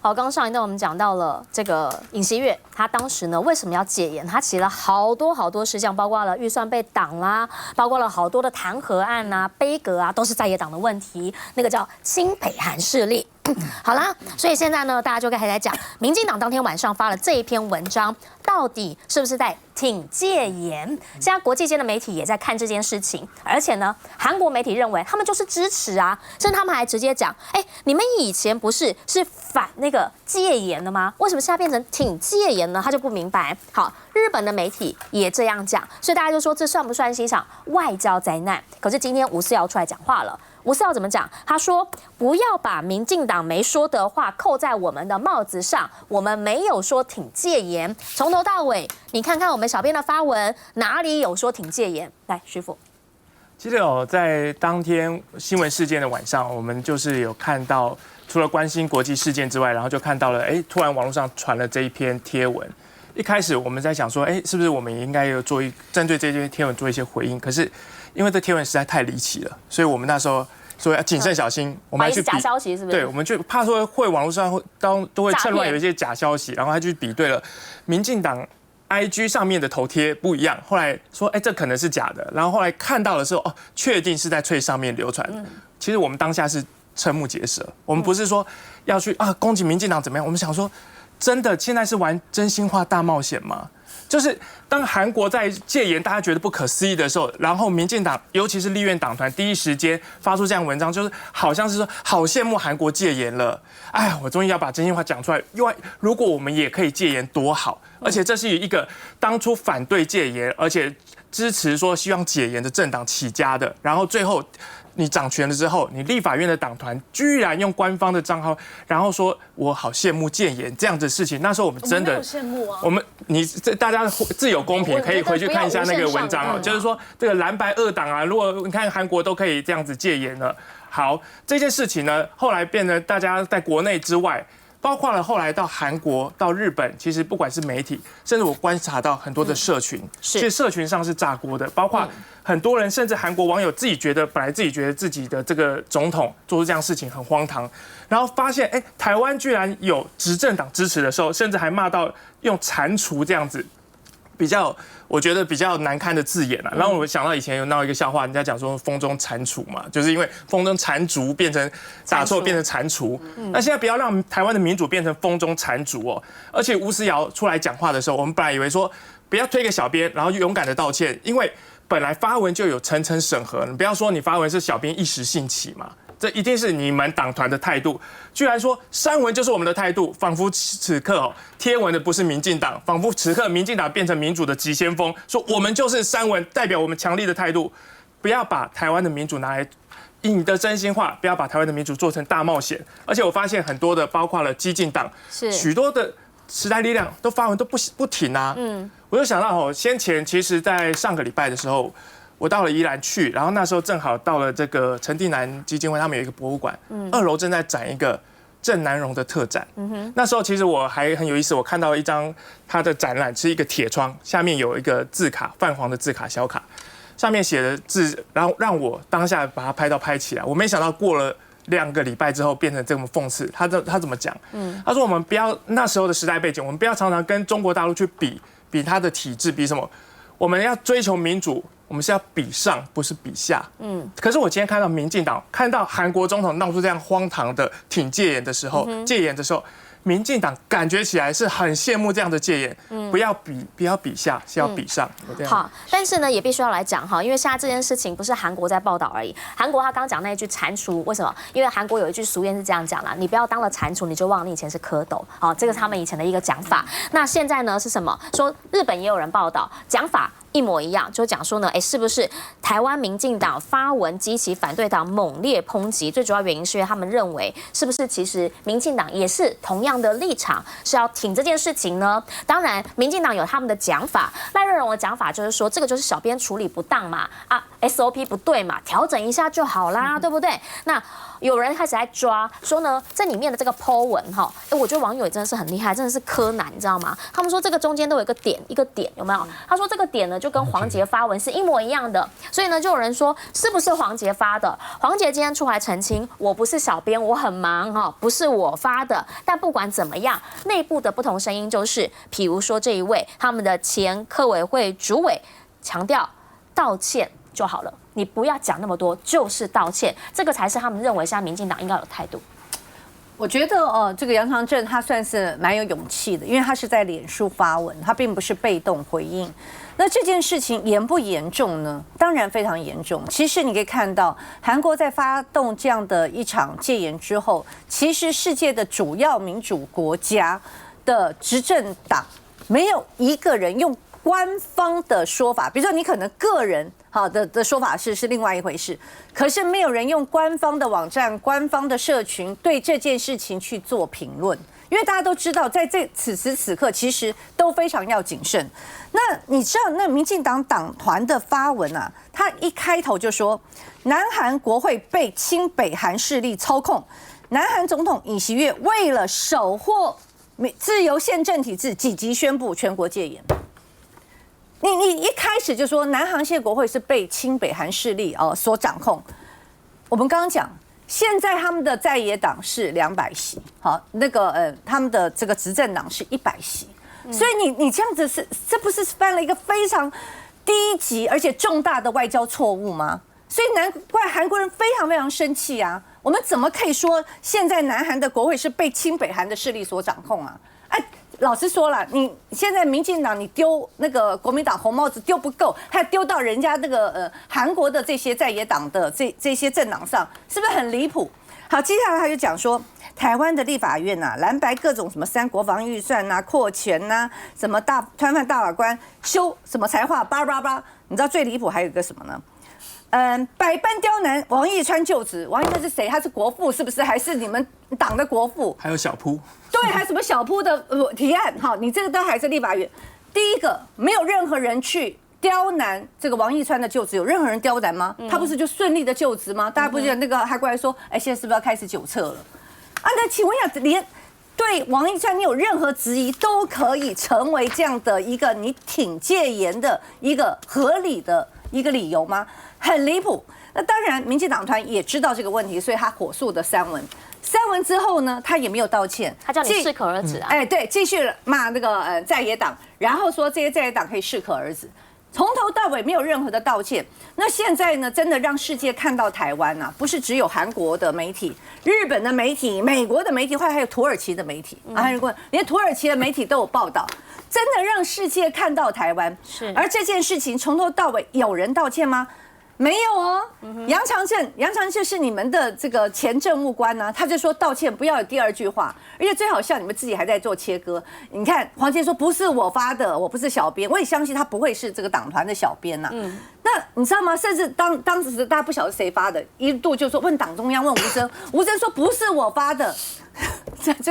好，刚上一段我们讲到了这个尹锡悦，他当时呢为什么要戒严？他提了好多事项，包括了预算被挡啦，包括了好多的弹劾案啊、杯葛啊，都是在野党的问题。那个叫亲北韩势力。好啦，所以现在呢，大家就开始来讲，民进党当天晚上发了这一篇文章，到底是不是在挺戒严？现在国际间的媒体也在看这件事情，而且呢，韩国媒体认为他们就是支持啊，甚至他们还直接讲，你们以前不是反那个戒严的吗？为什么现在变成挺戒严呢？他就不明白。好，日本的媒体也这样讲，所以大家就说这算不算是一场外交灾难？可是今天吴思瑶出来讲话了。吴思瑶怎么讲？他说：“不要把民进党没说的话扣在我们的帽子上，我们没有说挺戒严，从头到尾，你看看我们小编的发文，哪里有说挺戒严？”来，师傅。其实在当天新闻事件的晚上，我们就是有看到，除了关心国际事件之外，然后就看到了，突然网络上传了这一篇贴文。一开始我们在想说，是不是我们也应该有针对这篇贴文做一些回应？可是因为这贴文实在太离奇了，所以我们那时候说要谨慎小心，我们要去假消息是不是？对，我们就怕说网络上都会趁乱有一些假消息，然后他去比对了民进党 IG 上面的头贴不一样，后来说这可能是假的，然后后来看到的时候确定是在脆上面流传。其实我们当下是瞠目结舌，我们不是说要去攻击民进党怎么样，我们想说真的现在是玩真心话大冒险吗？就是当韩国在戒严，大家觉得不可思议的时候，然后民进党，尤其是立院党团，第一时间发出这样文章，就是好像是说好羡慕韩国戒严了。我终于要把真心话讲出来。因为如果我们也可以戒严，多好！而且这是一个当初反对戒严，而且支持说希望解严的政党起家的，然后最后你掌权了之后，你立法院的党团居然用官方的账号，然后说我好羡慕戒严这样子的事情。那时候我们真的羡慕啊！大家自有公平，可以回去看一下那个文章就是说这个蓝白二党啊，如果你看韩国都可以这样子戒严了，好，这件事情呢，后来变得大家在国内之外。包括了后来到韩国、到日本，其实不管是媒体，甚至我观察到很多的社群，其实社群上是炸锅的。包括很多人，甚至韩国网友本来自己觉得自己的这个总统做出这样事情很荒唐，然后发现台湾居然有执政党支持的时候，甚至还骂到用蟾蜍这样子。我觉得比较难堪的字眼然后我想到以前有闹一个笑话，人家讲说风中蟾蜍嘛，就是因为风中蟾蜍变成打错变成蟾蜍。那现在不要让台湾的民主变成风中蟾蜍而且吴思瑶出来讲话的时候，我们本来以为说不要推给小编，然后勇敢的道歉，因为本来发文就有层层审核，你不要说你发文是小编一时兴起嘛。这一定是你们党团的态度，居然说删文就是我们的态度，仿佛此刻贴文的不是民进党，仿佛此刻民进党变成民主的急先锋，说我们就是删文，代表我们强力的态度，不要把台湾的民主拿来你的真心话，不要把台湾的民主做成大冒险。而且我发现很多的，包括了激进党，许多的时代力量都发文都不停啊。我就想到先前其实在上个礼拜的时候。我到了宜兰去，然后那时候正好到了这个陈定南基金会，他们有一个博物馆，2楼正在展一个郑南榕的特展。那时候其实我还很有意思，我看到一张他的展览是一个铁窗，下面有一个字卡，泛黄的字卡小卡，上面写的字，然后让我当下把它拍起来。我没想到过了2个礼拜之后变成这么讽刺。他怎么讲？他说我们不要那时候的时代背景，我们不要常常跟中国大陆去比他的体制，比什么？我们要追求民主。我们是要比上，不是比下。可是我今天看到民进党，看到韩国总统闹出这样荒唐的挺戒严的时候，民进党感觉起来是很羡慕这样的戒严，不要比下，是要比上。好，但是呢，也必须要来讲因为现在这件事情不是韩国在报道而已。韩国他刚讲那一句蟾蜍，为什么？因为韩国有一句俗谚是这样讲啦，你不要当了蟾蜍，你就忘了你以前是蝌蚪。好，这个是他们以前的一个讲法。那现在呢是什么？说日本也有人报道，讲法一模一样，就讲说呢，是不是台湾民进党发文激起反对党猛烈抨击？最主要原因是因为他们认为，是不是其实民进党也是同样的立场，是要挺这件事情呢？当然，民进党有他们的讲法，赖瑞荣的讲法就是说，这个就是小编处理不当嘛，SOP 不对嘛，调整一下就好啦，对不对？那有人开始在抓，说呢，这里面的这个 po 文我觉得网友真的是很厉害，真的是柯南，你知道吗？他们说这个中间都有一个点，有没有？他说这个点呢，就跟黄捷发文是一模一样的，所以呢，就有人说是不是黄捷发的？黄捷今天出来澄清，我不是小编，我很忙哈，不是我发的。但不管怎么样，内部的不同声音就是，譬如说这一位他们的前客委会主委强调道歉就好了，你不要讲那么多，就是道歉，这个才是他们认为现在民进党应该有态度。我觉得这个杨长正他算是蛮有勇气的，因为他是在脸书发文，他并不是被动回应。那这件事情严不严重呢？当然非常严重。其实你可以看到，韩国在发动这样的一场戒严之后，其实世界的主要民主国家的执政党没有一个人用官方的说法，比如说你可能个人的说法是另外一回事，可是没有人用官方的网站、官方的社群对这件事情去做评论，因为大家都知道，在此时此刻其实都非常要谨慎。那你知道，那民进党党团的发文啊，他一开头就说，南韩国会被亲北韩势力操控，南韩总统尹锡悦为了守护自由宪政体制，紧急宣布全国戒严。你一开始就说南韩现在国会是被亲北韩势力所掌控，我们刚刚讲，现在他们的在野党是200席，好，那个他们的这个执政党是100席，所以你这样子这不是犯了一个非常低级而且重大的外交错误吗？所以难怪韩国人非常非常生气啊！我们怎么可以说现在南韩的国会是被亲北韩的势力所掌控啊？哎。老实说了，你现在民进党你丢那个国民党红帽子丢不够，还丢到人家那个韩国的这些在野党的这些政党上，是不是很离谱？好，接下来他就讲说，台湾的立法院蓝白各种什么3国防预算扩权什么推翻大法官修什么才华叭叭叭，你知道最离谱还有一个什么呢？百般刁难王义川就职，王义川是谁？他是国父是不是？还是你们党的国父？还有小铺，对，还有什么小铺的提案？好，你这个都还是立法院。第一个，没有任何人去刁难这个王义川的就职，有任何人刁难吗？他不是就顺利的就职吗？大家不觉得那个还过来说，哎，现在是不是要开始酒测了？啊，那请问一下，连对王义川你有任何质疑，都可以成为这样的一个你挺戒严的一个合理的一个理由吗？很离谱。那当然，民进党团也知道这个问题，所以他火速的删文。删文之后呢，他也没有道歉，他叫你适可而止啊。哎，对，继续骂那个在野党，然后说这些在野党可以适可而止，从头到尾没有任何的道歉。那现在呢，真的让世界看到台湾不是只有韩国的媒体、日本的媒体、美国的媒体，还有土耳其的媒体连土耳其的媒体都有报道。真的让世界看到台湾，是。而这件事情从头到尾有人道歉吗？没有哦。杨长正是你们的这个前政务官他就说道歉不要有第二句话，而且最好笑，你们自己还在做切割。你看黄捷说不是我发的，我不是小编，我也相信他不会是这个党团的小编那你知道吗？甚至当时大家不晓得谁发的，一度就说问党中央，问吴峥说不是我发的，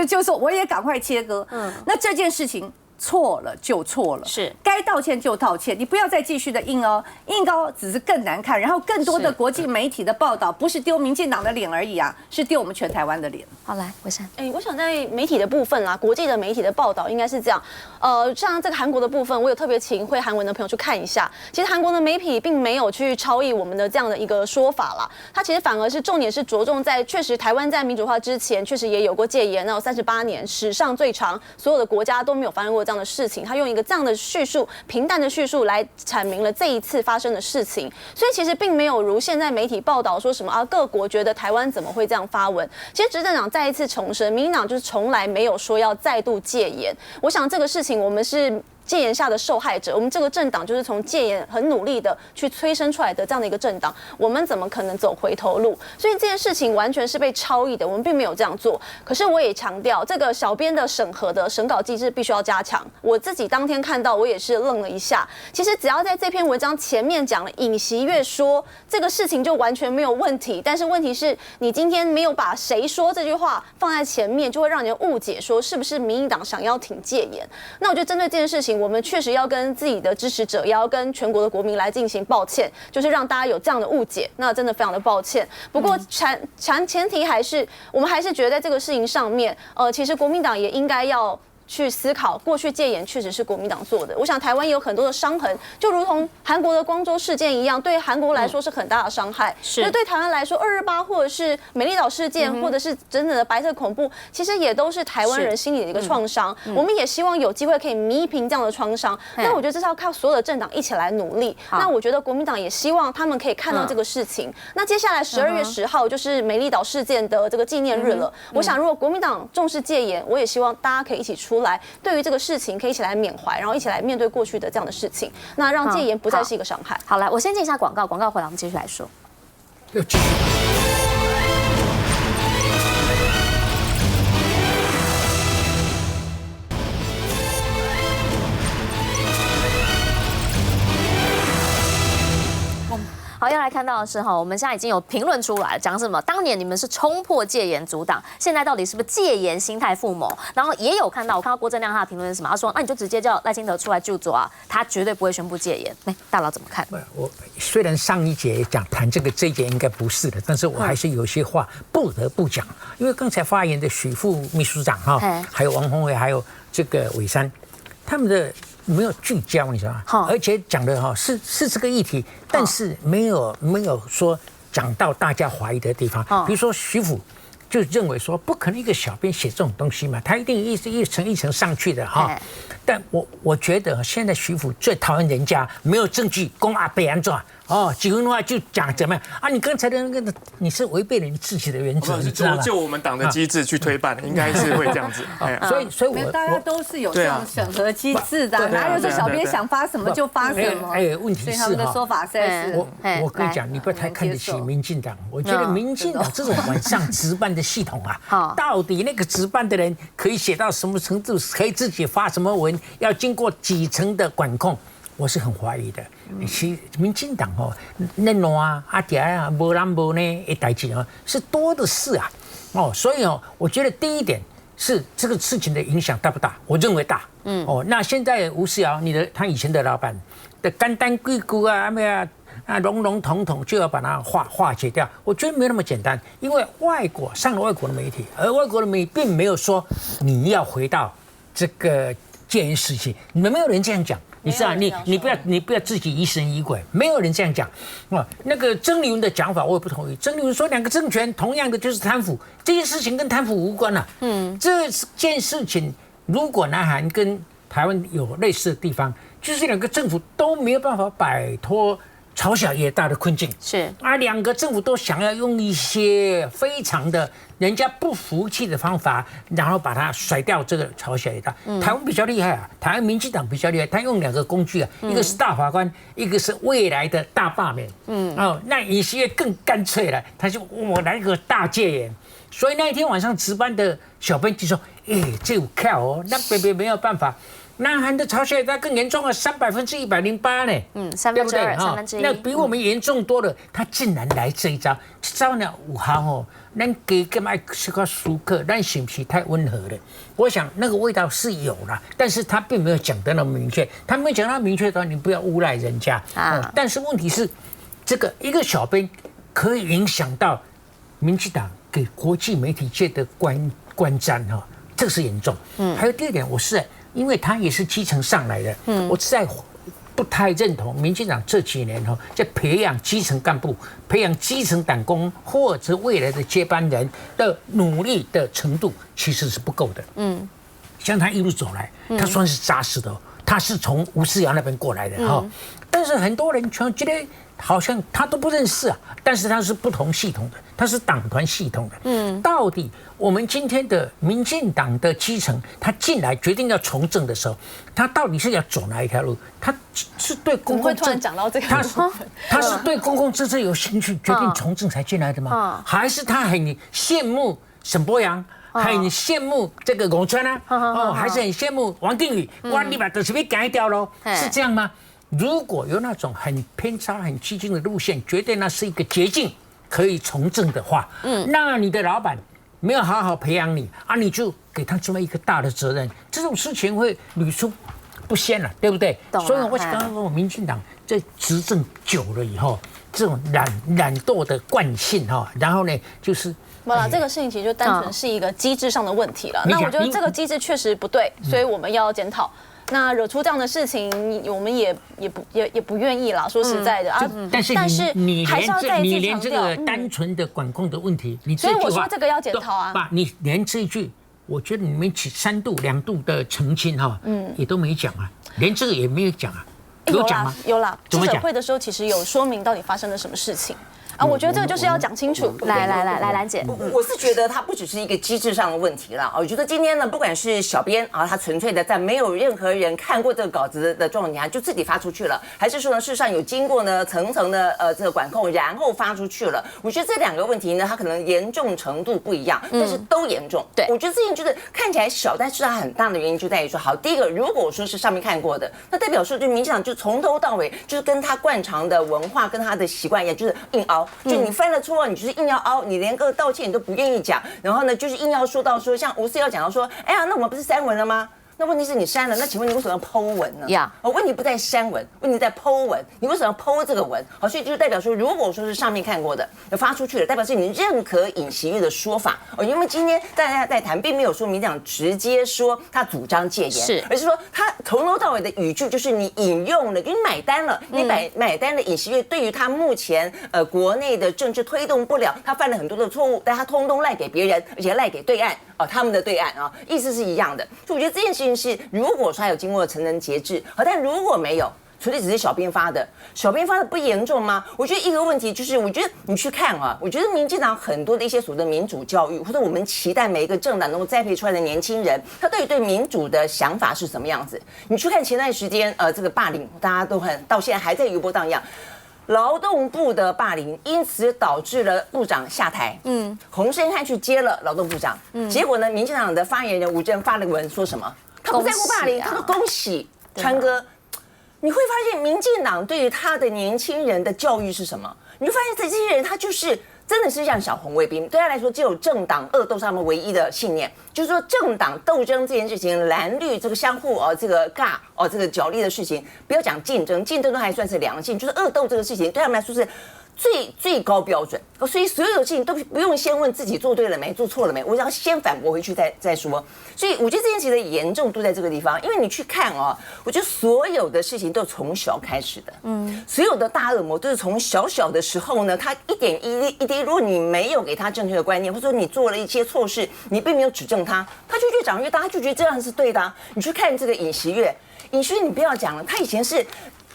就说我也赶快切割。那这件事情。错了就错了，是该道歉就道歉，你不要再继续的硬高，只是更难看，然后更多的国际媒体的报道，不是丢民进党的脸而已是丢我们全台湾的脸。好，来，伟珊，我想在媒体的部分啦，国际的媒体的报道应该是这样，像这个韩国的部分，我有特别请会韩文的朋友去看一下，其实韩国的媒体并没有去超译我们的这样的一个说法啦，它其实反而是重点是着重在，确实台湾在民主化之前，确实也有过戒严，然后38年，史上最长，所有的国家都没有发生过这样的事情，他用一个这样的叙述，平淡的叙述来阐明了这一次发生的事情，所以其实并没有如现在媒体报道说什么各国觉得台湾怎么会这样发文。其实执政党再一次重申，民进党就是从来没有说要再度戒严。我想这个事情我们是戒严下的受害者，我们这个政党就是从戒严很努力的去催生出来的这样的一个政党，我们怎么可能走回头路？所以这件事情完全是被超译的，我们并没有这样做。可是我也强调，这个小编的审核的审稿机制必须要加强。我自己当天看到，我也是愣了一下。其实只要在这篇文章前面讲了尹锡悦说这个事情就完全没有问题，但是问题是你今天没有把谁说这句话放在前面，就会让人误解说是不是民进党想要挺戒严。那我就针对这件事情，我们确实要跟自己的支持者，也要跟全国的国民来进行抱歉，就是让大家有这样的误解，那真的非常的抱歉。不过前提还是我们还是觉得在这个事情上面，其实国民党也应该要去思考，过去戒严确实是国民党做的。我想台湾也有很多的伤痕，就如同韩国的光州事件一样，对韩国来说是很大的伤害。那对台湾来说，228或者是美丽岛事件，或者是真正的白色恐怖，其实也都是台湾人心里的一个创伤。我们也希望有机会可以弥平这样的创伤。那我觉得这是要靠所有的政党一起来努力。那我觉得国民党也希望他们可以看到这个事情。那接下来12月10号就是美丽岛事件的这个纪念日了。我想如果国民党重视戒严，我也希望大家可以一起出来，对于这个事情可以一起来缅怀，然后一起来面对过去的这样的事情，那让戒严不再是一个伤害。好，来，我先进一下广告，广告回来我们继续来说。好，要来看到的是哈，我们现在已经有评论出来，讲什么？当年你们是冲破戒严阻挡，现在到底是不是戒严心态复萌？然后也有我看到郭正亮他的评论是什么？他说，那你就直接叫赖清德出来就职啊，他绝对不会宣布戒严。大佬怎么看？我虽然上一节谈这个戒严应该不是的，但是我还是有些话不得不讲，因为刚才发言的许副秘书长哈，还有王宏伟，还有这个伟山，他们的没有聚焦，你知道吗？而且讲的哈是这个议题，但是没有说讲到大家怀疑的地方。比如说徐府就认为说不可能一个小编写这种东西嘛，他一定一层一层上去的哈。但我觉得现在徐府最讨厌人家没有证据，公阿北安状哦，几分钟话就讲怎么样啊？你刚才的那个你是违背了你自己的原则，你知道吗？就我们党的机制去推办，应该是会这样子。所以大家都是有这种审核机制的，哪有说小编想发什么就发什么？问题是他们的说法是，我跟你讲，你不要太看得起民进党。我觉得民进党这种晚上值班的系统啊，到底那个值班的人可以写到什么程度，可以自己发什么文，要经过几层的管控。我是很怀疑的，其民进党哦，那乱阿爹啊，无人无呢的代志啊，是多的是啊，所以我觉得第一点是这个事情的影响大不大？我认为大，那现在吴思瑶，他以前的老板的干单贵骨啊，笼笼统统就要把它化解掉，我觉得没那么简单，因为上了外国的媒体，而外国的媒体并没有说你要回到这个戒严时期，你们没有人这样讲。你知道，你不要自己疑神疑鬼，没有人这样讲。那个曾丽文的讲法我也不同意。曾丽文说两个政权同样的就是贪腐，这件事情跟贪腐无关了。这件事情如果南韩跟台湾有类似的地方，就是两个政府都没有办法摆脱朝小野大的困境，是两个政府都想要用一些非常的人家不服气的方法，然后把它甩掉这个朝小野大。台湾比较厉害啊，台湾民进党比较厉害，他用两个工具啊，一个是大法官，一个是未来的大罢免。那尹锡悦更干脆了，他就我来个大戒严。所以那一天晚上值班的小编就说：“这有靠哦，那没有办法。”南韩的朝小野大更严重了，108%呢，对不对？那比我们严重多了。他竟然来这一招，这招呢有效哦。咱给干嘛是个熟客，但是不是太温和了？我想那个味道是有了，但是他并没有讲得那么明确。他没有讲到明确的话，你不要诬赖人家啊。但是问题是，这个一个小编可以影响到民进党给国际媒体界的观瞻哈，这个是严重。还有第二点，我是。因为他也是基层上来的，我实在不太认同民进党这几年在培养基层干部、培养基层党工或者未来的接班人的努力的程度其实是不够的。像他一路走来，他算是扎实的，他是从吴思瑶那边过来的但是很多人全觉得好像他都不认识啊，但是他是不同系统的，他是党团系统的。到底我们今天的民进党的基层，他进来决定要从政的时候，他到底是要走哪一条路？他是对公共突然讲到这个，他是对公共政策有兴趣，决定从政才进来的吗？还是他很羡慕沈伯洋？很羡慕这个龚川啊？还是很羡慕王定宇？哇，你把都是被改掉喽？是这样吗？如果有那种很偏差、很激进的路线，觉得那是一个捷径可以从政的话，那你的老板没有好好培养你你就给他这么一个大的责任，这种事情会屡出不鲜了，对不对？所以我刚刚说，民进党在执政久了以后，这种懒惰的惯性哈，然后呢就是。不啦，这个事情其实就单纯是一个机制上的问题了。你讲那我觉得这个机制确实不对，所以我们要检讨。那惹出这样的事情，我们也不愿意啦。说实在的啊，但是你还是要再一次连这强调个单纯的管控的问题，你所以我这句话说这个要检讨啊。你连这一句，我觉得你们起3度2度的澄清哈，也都没讲啊，连这个也没有讲啊，有讲吗？有啦，记者怎么讲会的时候其实有说明到底发生了什么事情。啊，我觉得这个就是要讲清楚。来，兰姐，我是觉得它不只是一个机制上的问题了。我觉得今天呢，不管是小编啊，他纯粹的在没有任何人看过这个稿子的状况下就自己发出去了，还是说呢，事实上有经过呢层层的这个管控，然后发出去了。我觉得这2个问题呢，它可能严重程度不一样，但是都严重。对，我觉得这件就是看起来小，但是它很大的原因就在于说，好，第一个，如果说是上面看过的，那代表说就民进党就从头到尾就是跟他惯常的文化跟他的习惯一样，就是硬凹，就你犯了错，你就是硬要凹，你连个道歉你都不愿意讲，然后呢，就是硬要说到说，像吴思瑶讲到说，哎呀，那我们不是删文了吗？那问题是你删了，那请问你为什么要 po 文呢？问题不在删文，问题在 po 文，你为什么要 po 这个文？好，所以就代表说，如果说是上面看过的，发出去了，代表是你认可尹锡悦的说法哦。因为今天大家在谈，并没有说民进党直接说他主张戒严，而是说他从头到尾的语句就是你引用了，给你买单了，你买单了尹锡悦对于他目前国内的政治推动不了，他犯了很多的错误，但他通通赖给别人，而且赖给对岸。他们的对岸啊，意思是一样的，所以我觉得这件事情是，如果说他有经过层层节制，但如果没有，纯粹只是小编发的不严重吗？我觉得一个问题就是，我觉得你去看啊，我觉得民进党很多的一些所谓的民主教育，或者我们期待每一个政党能够栽培出来的年轻人，他到底对民主的想法是什么样子？你去看前段时间这个霸凌，大家都到现在还在余波荡漾。劳动部的霸凌，因此导致了部长下台。洪申翰去接了劳动部长。结果呢，民进党的发言人吴峥发了个文说什么？他不在乎霸凌，他说恭喜川哥。你会发现，民进党对于他的年轻人的教育是什么？你就发现这些人他就是真的是像小红卫兵，对他来说只有政党恶斗是他们唯一的信念，就是说政党斗争这件事情，蓝绿这个相互这个尬这个角力的事情，不要讲竞争，竞争都还算是良性，就是恶斗这个事情对他们来说是最高标准，所以所有的事情都不用先问自己做对了没，做错了没，我要先反驳回去再说。所以我觉得这件事情的严重度在这个地方，因为你去看我觉得所有的事情都从小开始的，所有的大恶魔都是从小小的时候呢，他一点一滴，如果你没有给他正确的观念，或者说你做了一些错事，你并没有指正他，他就越长越大，他就觉得这样是对的啊。你去看这个尹锡悦，你不要讲了，他以前是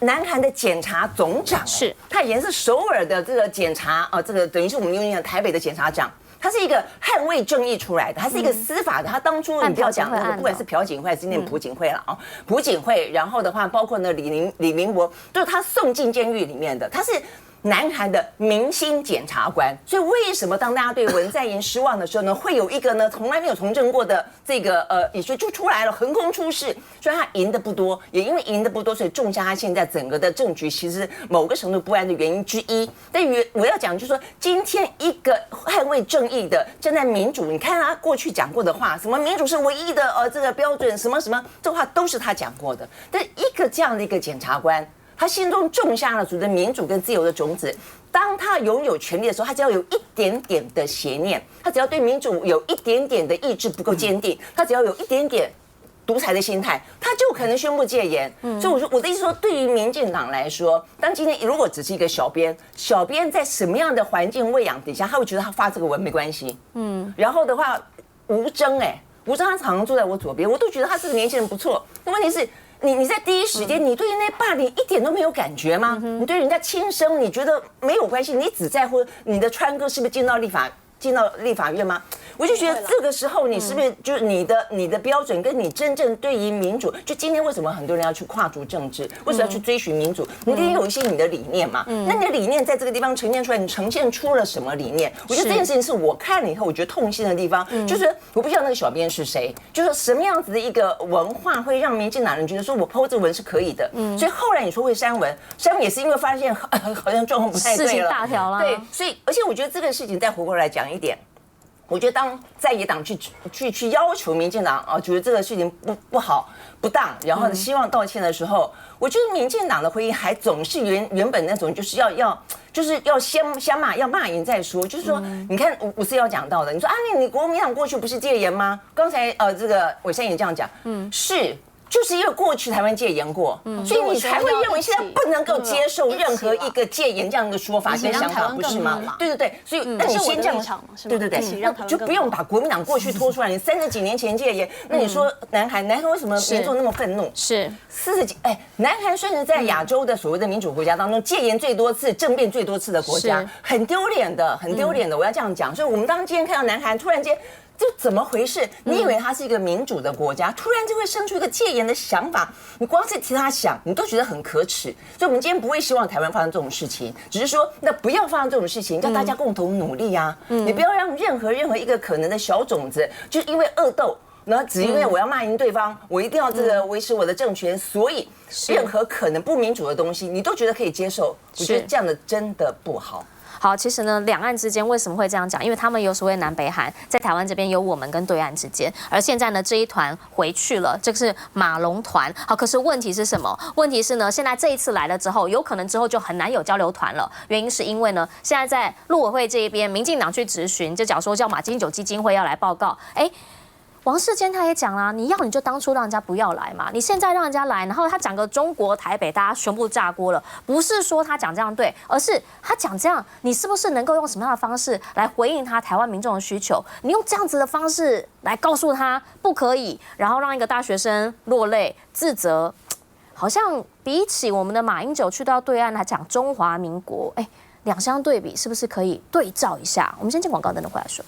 南韩的检察总长，是他以前是首尔的这个检察这个等于是我们用台北的检察长。他是一个捍卫正义出来的，他是一个司法的。他当初你不要讲那个，不管是朴槿惠还是念朴槿惠了朴槿惠，然后的话包括呢李明博，都是他送进监狱里面的。他是南韩的明星检察官，所以为什么当大家对文在寅失望的时候呢，会有一个呢从来没有从政过的这个也就出来了，横空出世。虽然他赢的不多，也因为赢的不多，所以种下他现在整个的政局其实某个程度不安的原因之一。但我要讲就是说，今天一个捍卫正义的、站在民主，你看他过去讲过的话，什么民主是唯一的这个标准，什么什么，这话都是他讲过的。但一个这样的一个检察官，他心中种下了所谓的民主跟自由的种子。当他拥有权力的时候，他只要有一点点的邪念，他只要对民主有一点点的意志不够坚定，他只要有一点点独裁的心态，他就可能宣布戒严。所以我的意思说，对于民进党来说，当今天如果只是一个小编在什么样的环境喂养底下，他会觉得他发这个文没关系。然后的话，吴峥他常常坐在我左边，我都觉得他是个年轻人不错。那问题是，你在第一时间，你对于那霸凌一点都没有感觉吗？你对人家轻生，你觉得没有关系？你只在乎你的川哥是不是进到立法院吗？我就觉得这个时候，你是不是就是你的标准跟你真正对于民主？就今天为什么很多人要去跨足政治，为什么要去追寻民主？你一定有一些你的理念嘛。那你的理念在这个地方呈现出来，你呈现出了什么理念？我觉得这件事情是我看了以后我觉得痛心的地方，就是我不知道那个小编是谁，就是什么样子的一个文化会让民进党人觉得说我 po 这文是可以的。所以后来你说会删文也是因为发现好像状况不太对了，事情大条了。对，所以而且我觉得这个事情再回过来讲一点。我觉得当在野党去要求民进党啊，觉得这个事情不好不当，然后希望道歉的时候，我觉得民进党的回应还总是原本那种就是要先骂，要骂赢再说。就是说，你看我是要讲到的，你说啊，你国民党过去不是戒严吗？刚才这个伟山也这样讲，是。就是因为过去台湾戒严过，所以你才会认为现在不能够接受任何一个戒严这样的说法跟想法，不是吗？对对对，所以那你先这样，对对对，就不用把国民党过去拖出来。你30几年前戒严，那你说南韩为什么民众那么愤怒？是40几南韩算是在亚洲的所谓的民主国家当中戒严最多次、政变最多次的国家，很丢脸的，很丢脸的。我要这样讲，所以我们当今天看到南韩突然间。就怎么回事？你以为它是一个民主的国家，突然就会生出一个戒严的想法？你光是替他想，你都觉得很可耻。所以，我们今天不会希望台湾发生这种事情，只是说，那不要发生这种事情，叫大家共同努力啊！你不要让任何一个可能的小种子，就是因为恶斗，然后只因为我要骂赢对方，我一定要这个维持我的政权，所以任何可能不民主的东西，你都觉得可以接受。我觉得这样的真的不好。好，其实呢，两岸之间为什么会这样讲？因为他们有所谓南北韩，在台湾这边有我们跟对岸之间，而现在呢，这一团回去了，这个是马龙团。好，可是问题是什么？问题是呢，现在这一次来了之后，有可能之后就很难有交流团了。原因是因为呢，现在在陆委会这一边，民进党去质询，就讲说叫马英九基金会要来报告，王世坚他也讲啦，你就当初让人家不要来嘛，你现在让人家来，然后他讲个中国台北，大家全部炸锅了。不是说他讲这样对，而是他讲这样，你是不是能够用什么样的方式来回应他台湾民众的需求？你用这样子的方式来告诉他不可以，然后让一个大学生落泪自责，好像比起我们的马英九去到对岸来讲中华民国，两相对比，是不是可以对照一下？我们先进广告，等等回来说。